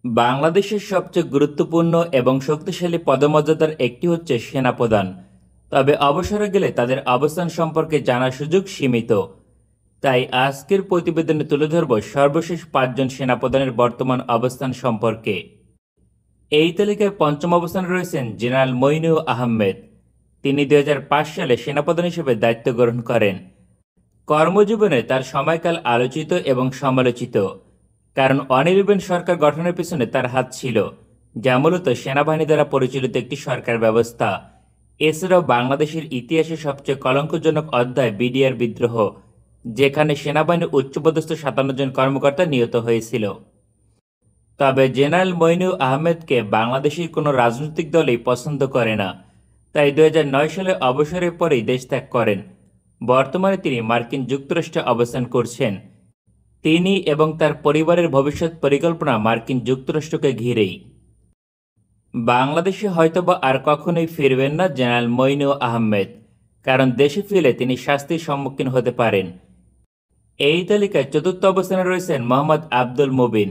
বাংলাদেশের সবচেয়ে গুরুত্বপূর্ণ এবং শক্তিশালী পদমর্যাদার একটি হচ্ছে সেনাপ্রধান। তবে অবসরে গেলে তাদের অবস্থান সম্পর্কে জানার সুযোগ সীমিত। তাই আজকের প্রতিবেদনে তুলে ধরব সর্বশেষ 5 জন সেনাপ্রধানের বর্তমান অবস্থান সম্পর্কে। এই তালিকায় পঞ্চম অবস্থানে রয়েছেন জেনারেল মইনুল আহমেদ। তিনি 2005 সালে সেনাপ্রধান হিসেবে দায়িত্ব গ্রহণ করেন। কর্মজীবনে তার সময়কাল আলোচিত এবং সমালোচিত, কারণ অনির্বাণ সরকার গঠনের পিছনে তার হাত ছিল, যা মূলত সেনাবাহিনী দ্বারা পরিচালিত একটি সরকার ব্যবস্থা। এছাড়াও বাংলাদেশের ইতিহাসে সবচেয়ে কলঙ্কজনক অধ্যায় বিডিআর বিদ্রোহ, যেখানে সেনাবাহিনীর উচ্চপদস্থ 57 জন কর্মকর্তা নিহত হয়েছিল। তবে জেনারেল মইনুল আহমেদকে বাংলাদেশের কোনো রাজনৈতিক দলই পছন্দ করে না, তাই 2009 সালে অবসরের পরেই দেশ ত্যাগ করেন। বর্তমানে তিনি মার্কিন যুক্তরাষ্ট্রে অবস্থান করছেন। তিনি এবং তার পরিবারের ভবিষ্যৎ পরিকল্পনা মার্কিন যুক্তরাষ্ট্রকে ঘিরেই। বাংলাদেশে হয়তোবা আর কখনোই ফিরবেন না জেনারেল মইনুল আহমেদ, কারণ দেশে ফিরে তিনি শাস্তির সম্মুখীন হতে পারেন। এই তালিকায় চতুর্থ অবস্থানে রয়েছেন মোহাম্মদ আব্দুল মুবিন।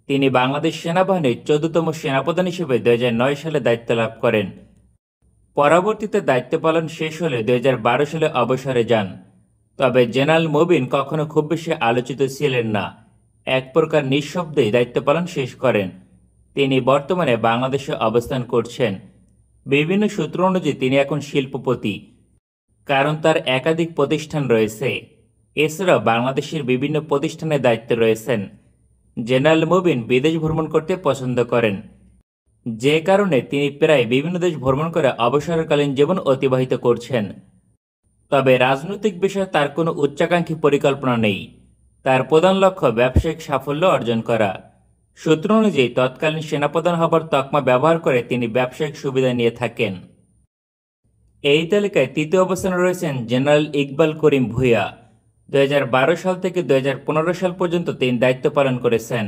তিনি বাংলাদেশ সেনাবাহিনীর 14তম সেনাপ্রধান হিসেবে 2009 সালে দায়িত্ব লাভ করেন। পরবর্তীতে দায়িত্ব পালন শেষ হলে 2012 সালে অবসরে যান। তবে জেনারেল মুবিন কখনো খুব বেশি আলোচিত ছিলেন না, এক প্রকার নিঃশব্দেই দায়িত্ব পালন শেষ করেন। তিনি বর্তমানে বাংলাদেশে অবস্থান করছেন। বিভিন্ন সূত্র অনুযায়ী তিনি এখন শিল্পপতি, কারণ তার একাধিক প্রতিষ্ঠান রয়েছে। এছাড়াও বাংলাদেশের বিভিন্ন প্রতিষ্ঠানে দায়িত্বে রয়েছেন। জেনারেল মুবিন বিদেশ ভ্রমণ করতে পছন্দ করেন, যে কারণে তিনি প্রায় বিভিন্ন দেশ ভ্রমণ করে অবসরকালীন জীবন অতিবাহিত করছেন। তবে রাজনৈতিক বিষয়ে তার কোনো উচ্চাকাঙ্ক্ষী পরিকল্পনা নেই। তার প্রধান লক্ষ্য ব্যবসায়িক সাফল্য অর্জন করা। সূত্র অনুযায়ী তৎকালীন সেনাপ্রধান হবার তকমা ব্যবহার করে তিনি ব্যবসায়িক সুবিধা নিয়ে থাকেন। এই তালিকায় তৃতীয় অবস্থানে রয়েছেন জেনারেল ইকবাল করিম ভূঁইয়া। 2012 সাল থেকে 2015 সাল পর্যন্ত তিনি দায়িত্ব পালন করেছেন।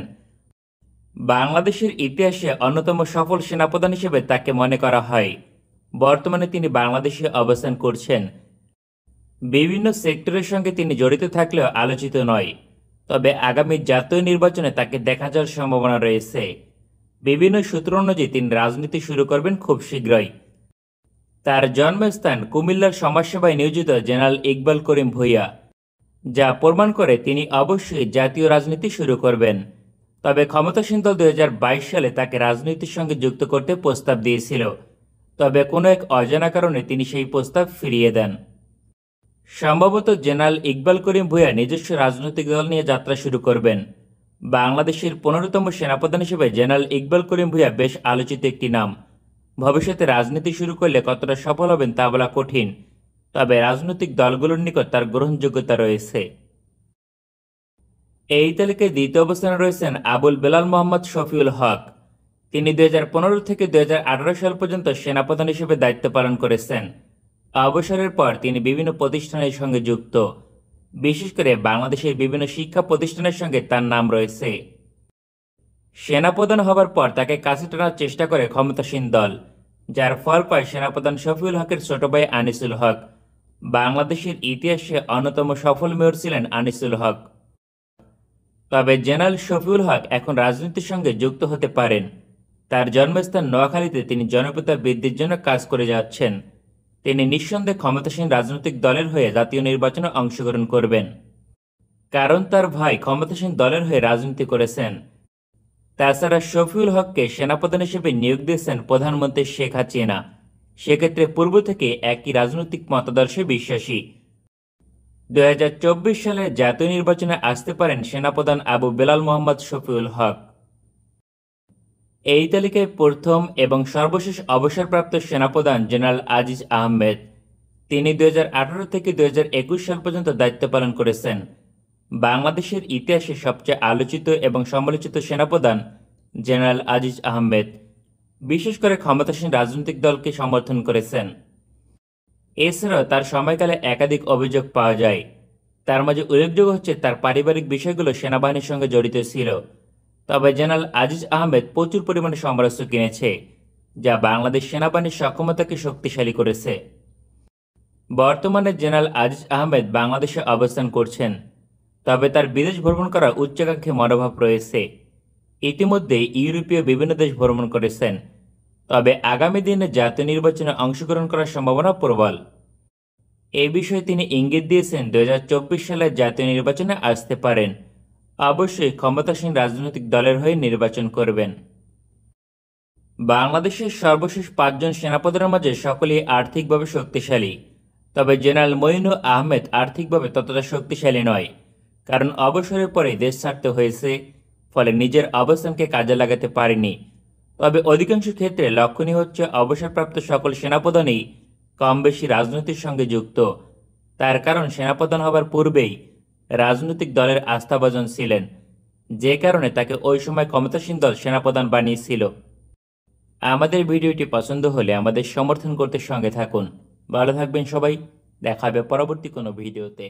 বাংলাদেশের ইতিহাসে অন্যতম সফল সেনাপ্রধান হিসেবে তাকে মনে করা হয়। বর্তমানে তিনি বাংলাদেশে অবস্থান করছেন। বিভিন্ন সেক্টরের সঙ্গে তিনি জড়িত থাকলেও আলোচিত নয়। তবে আগামী জাতীয় নির্বাচনে তাকে দেখা যাওয়ার সম্ভাবনা রয়েছে। বিভিন্ন সূত্র অনুযায়ী তিনি রাজনীতি শুরু করবেন খুব শীঘ্রই। তার জন্মস্থান কুমিল্লার সমাজসেবায় নিয়োজিত জেনারেল ইকবাল করিম ভূঁইয়া, যা প্রমাণ করে তিনি অবশ্যই জাতীয় রাজনীতি শুরু করবেন। তবে ক্ষমতাসীন দল 2022 সালে তাকে রাজনীতির সঙ্গে যুক্ত করতে প্রস্তাব দিয়েছিল, তবে কোনো এক অজানা কারণে তিনি সেই প্রস্তাব ফিরিয়ে দেন। সম্ভবত জেনারেল ইকবাল করিম ভূঁইয়া নিজস্ব রাজনৈতিক দল নিয়ে যাত্রা শুরু করবেন। বাংলাদেশের 15তম সেনাপ্রধান হিসেবে জেনারেল ইকবাল করিম ভূঁইয়া বেশ আলোচিত একটি নাম। ভবিষ্যতে রাজনীতি শুরু করলে কতটা সফল হবেন তা বলা কঠিন, তবে রাজনৈতিক দলগুলোর নিকট তার গ্রহণযোগ্যতা রয়েছে। এই তালিকায় দ্বিতীয় অবস্থানে রয়েছেন আবুল বেলাল মোহাম্মদ শফিউল হক। তিনি 2015 থেকে 2018 সাল পর্যন্ত সেনাপ্রধান হিসেবে দায়িত্ব পালন করেছেন। অবসরের পর তিনি বিভিন্ন প্রতিষ্ঠানের সঙ্গে যুক্ত, বিশেষ করে বাংলাদেশের বিভিন্ন শিক্ষা প্রতিষ্ঠানের সঙ্গে তার নাম রয়েছে। সেনাপ্রধান হবার পর তাকে কাছে টানার চেষ্টা করে ক্ষমতাসীন দল, যার ফল পায় সেনাপ্রধান শফিউল হকের ছোট ভাই আনিসুল হক। বাংলাদেশের ইতিহাসে অন্যতম সফল মেয়র ছিলেন আনিসুল হক। তবে জেনারেল শফিউল হক এখন রাজনীতির সঙ্গে যুক্ত হতে পারেন। তার জন্মস্থান নোয়াখালীতে তিনি জনপ্রিয়তা বৃদ্ধির জন্য কাজ করে যাচ্ছেন। তিনি নিঃসন্দেহে ক্ষমতাসীন রাজনৈতিক দলের হয়ে জাতীয় নির্বাচনে অংশগ্রহণ করবেন, কারণ তার ভাই ক্ষমতাসীন দলের হয়ে রাজনীতি করেছেন। তাছাড়া শফিউল হককে সেনাপ্রধান হিসেবে নিয়োগ দিয়েছেন প্রধানমন্ত্রী শেখ হাসিনা। সেক্ষেত্রে পূর্ব থেকে একই রাজনৈতিক মতাদর্শে বিশ্বাসী। 2024 সালে জাতীয় নির্বাচনে আসতে পারেন সেনাপ্রধান আবু বেলাল মোহাম্মদ শফিউল হক। এই তালিকায় প্রথম এবং সর্বশেষ অবসরপ্রাপ্ত সেনাপ্রধান জেনারেল আজিজ আহমেদ। তিনি 2018 থেকে 2021 সাল পর্যন্ত দায়িত্ব পালন করেছেন। বাংলাদেশের ইতিহাসে সবচেয়ে আলোচিত এবং সমালোচিত সেনাপ্রধান জেনারেল আজিজ আহমেদ, বিশেষ করে ক্ষমতাসীন রাজনৈতিক দলকে সমর্থন করেছেন। এছাড়াও তার সময়কালে একাধিক অভিযোগ পাওয়া যায়। তার মাঝে উল্লেখযোগ্য হচ্ছে তার পারিবারিক বিষয়গুলো সেনাবাহিনীর সঙ্গে জড়িত ছিল। তবে জেনারেল আজিজ আহমেদ প্রচুর পরিমাণে সমরাস্ত্র কিনেছে, যা বাংলাদেশ সেনাবাহিনীর সক্ষমতাকে শক্তিশালী করেছে। বর্তমানে জেনারেল আজিজ আহমেদ বাংলাদেশে অবস্থান করছেন, তবে তার বিদেশ ভ্রমণ করার উচ্চাকাঙ্ক্ষী মনোভাব রয়েছে। ইতিমধ্যে ইউরোপীয় বিভিন্ন দেশ ভ্রমণ করেছেন, তবে আগামী দিনে জাতীয় নির্বাচনে অংশগ্রহণ করার সম্ভাবনা প্রবল। এই বিষয়ে তিনি ইঙ্গিত দিয়েছেন 2024 সালে জাতীয় নির্বাচনে আসতে পারেন, অবশ্যই ক্ষমতাসীন রাজনৈতিক দলের হয়ে নির্বাচন করবেন। বাংলাদেশের সর্বশেষ 5 জন সেনাপ্রধানের মাঝে সকলেই আর্থিকভাবে শক্তিশালী, তবে জেনারেল মঈনুল আহমেদ আর্থিকভাবে ততটা শক্তিশালী নয়, কারণ অবসরের পরে দেশ ছাড়তে হয়েছে, ফলে নিজের অবস্থানকে কাজে লাগাতে পারেনি। তবে অধিকাংশ ক্ষেত্রে লক্ষণীয় হচ্ছে অবসরপ্রাপ্ত সকল সেনাপ্রধানই কম বেশি রাজনীতির সঙ্গে যুক্ত। তার কারণ সেনাপ্রধান হবার পূর্বেই রাজনৈতিক দলের আস্থাভাজন ছিলেন, যে কারণে তাকে ওই সময় ক্ষমতাসীন দল সেনাপ্রধান বানিয়েছিল। আমাদের ভিডিওটি পছন্দ হলে আমাদের সমর্থন করতে সঙ্গে থাকুন। ভালো থাকবেন সবাই, দেখা হবে পরবর্তী কোনো ভিডিওতে।